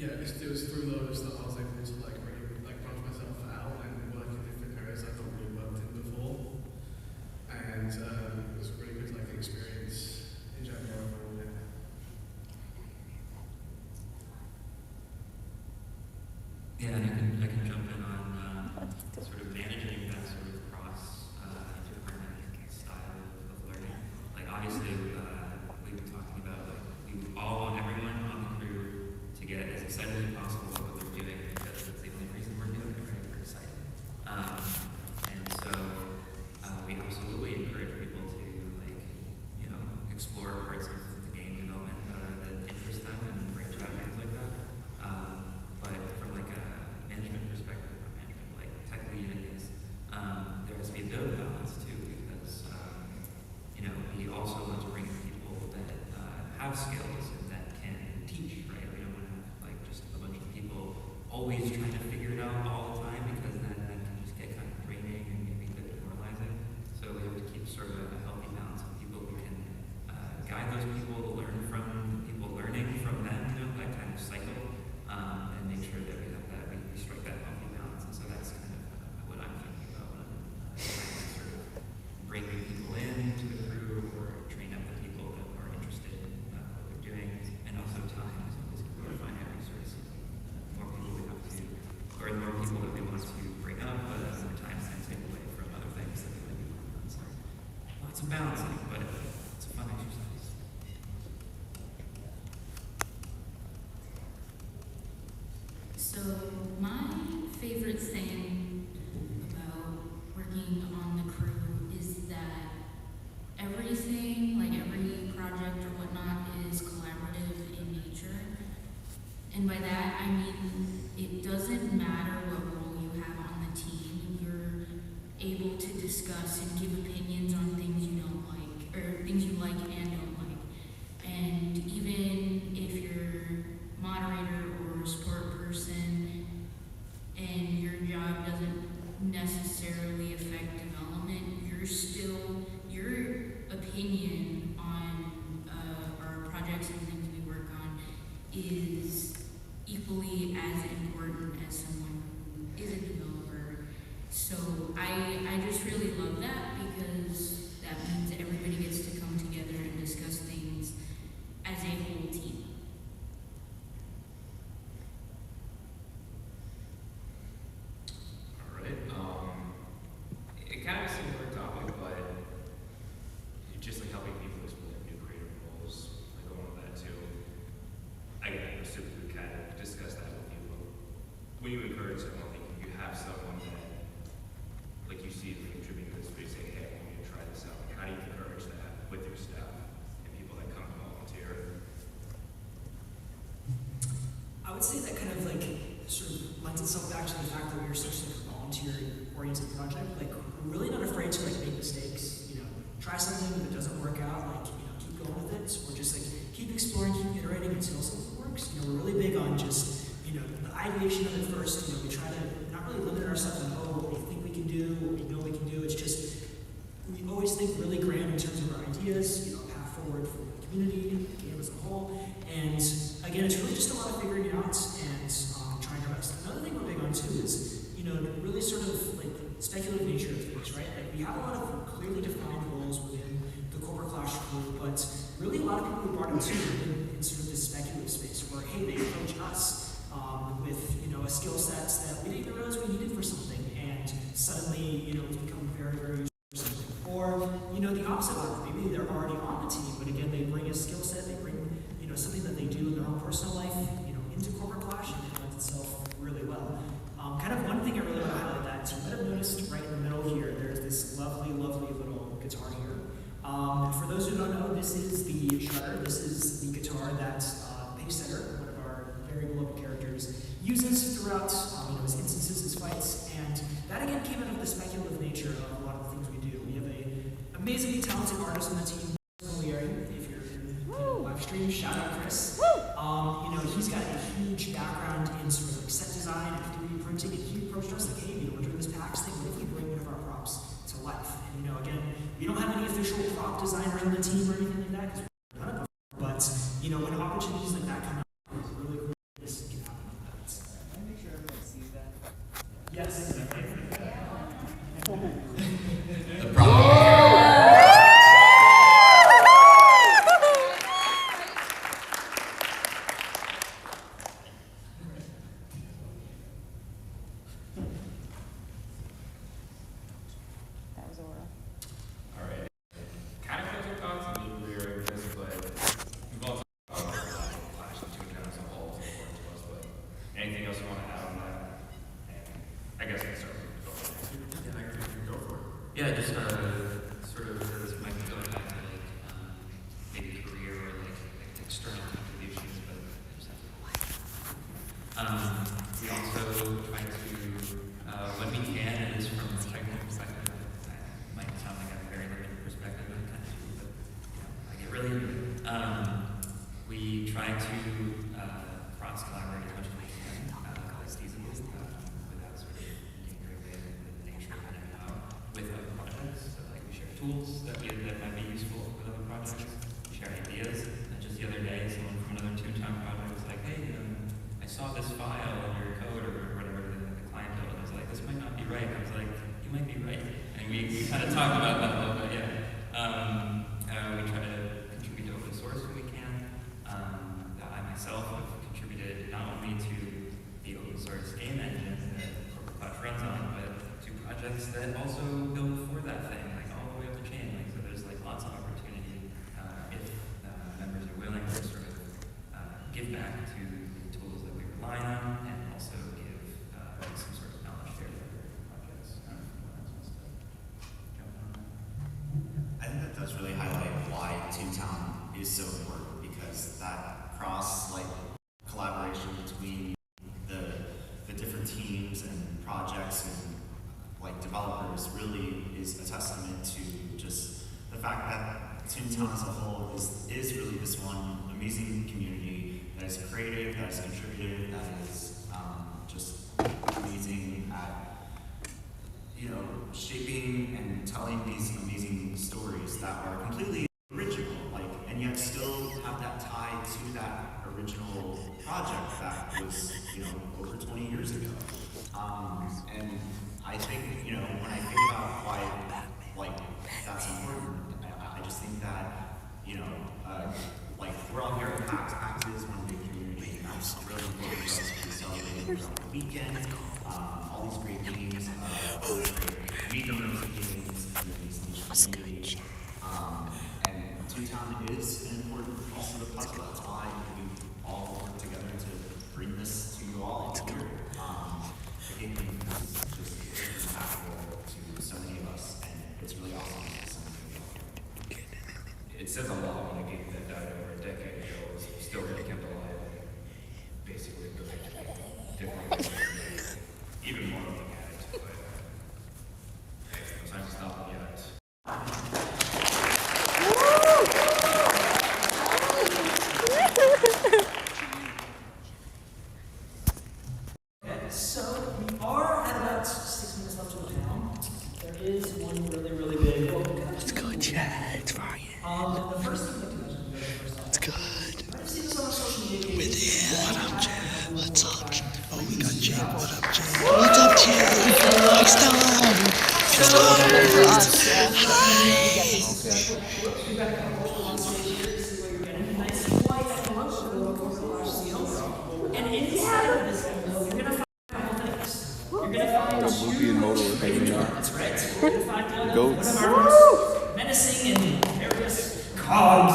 yeah, it was through those that I was able to like really like branch myself out and work in different areas I've not really worked in before. And it was a really good like experience in general. Yeah, and I can jump in on sort of managing that sort of cross interdepartmental style of learning. Like obviously, we've been talking about like we all want everyone on the crew to get as excited as possible about what they're doing because that's the only reason we're doing it, right? We're excited. And so we absolutely encourage people to like, you know, explore parts of the game development that interest them and branch out things like that. But from like a management perspective, not management, like tech lead is, there has to be a bit of balance too, because you know, we also want to bring people that have skills and that can teach, right? We don't want to have like just a bunch of people always trying to figure it out all the time, because then that can just get kind of draining and maybe a bit demoralizing. So we have to keep sort of a healthy balance of people who can guide those people to learn from people learning from them, you know, that kind of cycle. And make sure that we have that, we strike that healthy balance. And so that's kind of what I'm thinking about when I'm trying to sort of bring new people in to the crew or train up the people that are interested in what they're doing. And also time is always a finite resource. The more people we have to, or the more people that we want to bring up, but the more time is going to take away from other things that we might be working on. So lots of balancing, but it's a fun exercise. So my favorite thing about working on the crew is that everything, like every project or whatnot, is collaborative in nature. And by that I mean it doesn't matter what role you have on the team, you're able to discuss and give opinions on things you don't like, or things you like and don't like. And even if you're moderator or support person and your job doesn't necessarily affect development, your opinion on our projects and things we work on is equally as important as someone who is a developer. So I just really love that, because that means everybody gets to come together and discuss things as a whole team. It kind of a similar topic, but just like helping people explore new creative roles, like going with that too. I assume we kind of discuss that with you, but when you encourage someone, like you have someone that, like you see them contribute to this space, say, hey, I want you to try this out. Like, how do you encourage that with your staff and people that come to volunteer? I would say that kind of like sort of lends itself back to the fact that we're such like a volunteer-oriented project. Like we're really not afraid to like make mistakes. You know, try something if it doesn't work out, like you know, keep going with it. So we're just like keep exploring, keep iterating until something works. You know, we're really big on just you know the ideation of it first. You know, we try to not really limit ourselves on what we think we can do, what we know we can do. It's just we always think really grand in terms of our ideas. You know, path forward for the community, the game as a whole. And again, it's really just a lot of figuring it out and trying our best. Another thing we're big on too is, you know, really sort of like speculative nature of things, right? Like we have a lot of clearly defined roles within the Corporate Clash group, but really a lot of people we brought into in sort of this speculative space where, hey, they approach us with, you know, a skill set that we didn't even realize we needed for something, and suddenly, you know, it's become very, very useful for something. Or, you know, the opposite of it. Maybe they're already on the team, but again, they bring a skill set, they bring, you know, something that they do in their own personal life, you know, into Corporate Clash, and it lends itself really well. Kind of one thing I really want to highlight that, so you might have noticed right in the middle here, there's this lovely, lovely little guitar here. For those who don't know, this is the Shredder. This is the guitar that Pacesetter, one of our very beloved characters, uses throughout you know, his instances, his fights, and that again came out of the speculative nature of a lot of the things we do. We have an amazingly talented artist on the team, if you're in the live stream, shout out Chris. You know, he's got a huge background in sort of like set design and 3D printing, and he approached us like, hey, you know, we're doing this PAX thing, what if we bring one of our props to life? And you know, again, we don't have any official prop designers on the team or anything like that, because we're none of them. But, you know, when opportunities like that come up, it's really cool this can happen. Yes. The problem. That was oral. All right. Kind of got your thoughts on the rear this, but we've all talked about Flash and Toontown as a whole, it's important to us, but anything else you want to add on that? And I guess I can start with Yeah, I can go for it. Yeah, just sort of this might be going back to like maybe career or like external contributions, but I just have to. We also try to when we can, and it's from a technical perspective. It might sound like I have a very limited perspective, but I kind of do, but you know, I get really into it. We try to cross collaborate as much as we can, as feasible, without sort of getting very away with the nature of it with other projects. So like we share tools that might be useful with other projects. We share ideas. And just the other day, someone from another Toontown project was like, "Hey, I saw this file in your code or whatever the client code." And I was like, "This might not be right." I was like, "You might be right." And we kind of talked about that a little bit. Yeah. We try to contribute to open source when we can. I myself have contributed not only to the open source game engine that Corporate Cloud runs on, but to projects that also build for that thing, like all the way up the chain. Like, so there's like lots of opportunity if members are willing to sort of give back to the tools that we rely on, and also give some sort of knowledge share to other projects. I don't know if anyone else wants to jump on that. I think that does really highlight why Toontown is so important, because that cross collaboration between the different teams and projects and developers really is a testament to just the fact that Toontown as a whole is really this one amazing community that is creative, that is contributive, that is just amazing at shaping and telling these amazing stories that are completely original, and yet still have that tie to that original project that was, over 20 years ago. And I think, when I think about why, that's important, I just think that, we're all here at PAX. PAX is one big community. It's really important for us to celebrate throughout the weekend. All these great games, meet the games, and these niche community. And Toontown is an important piece of the puzzle. That's why we all work together to bring this to you all here. The game is just impactful to so many of us, and it's really awesome to see so many of you. It says a lot when a game that died over a decade ago is still being kept alive and basically going different ways, even more looking at it. But no time to stop it yet. Okay, so we are at about 6 minutes left to the panel. There is one really big. Let's go, Chad. It's Ryan. The first thing I'd like to mention it's good. I've seen this on social media. With it. What up, Chad? What's up? Oh, we got Chad. What up, Chad? What's up, Chad? Next time. We've got a couple people on stage here to see what you're getting. Nice and white and logo seal. And inside of this envelope, you're gonna find a couple things. You're gonna find Movie and motor hanging out. That's right. You're gonna find one of Goats. our most menacing and various cogs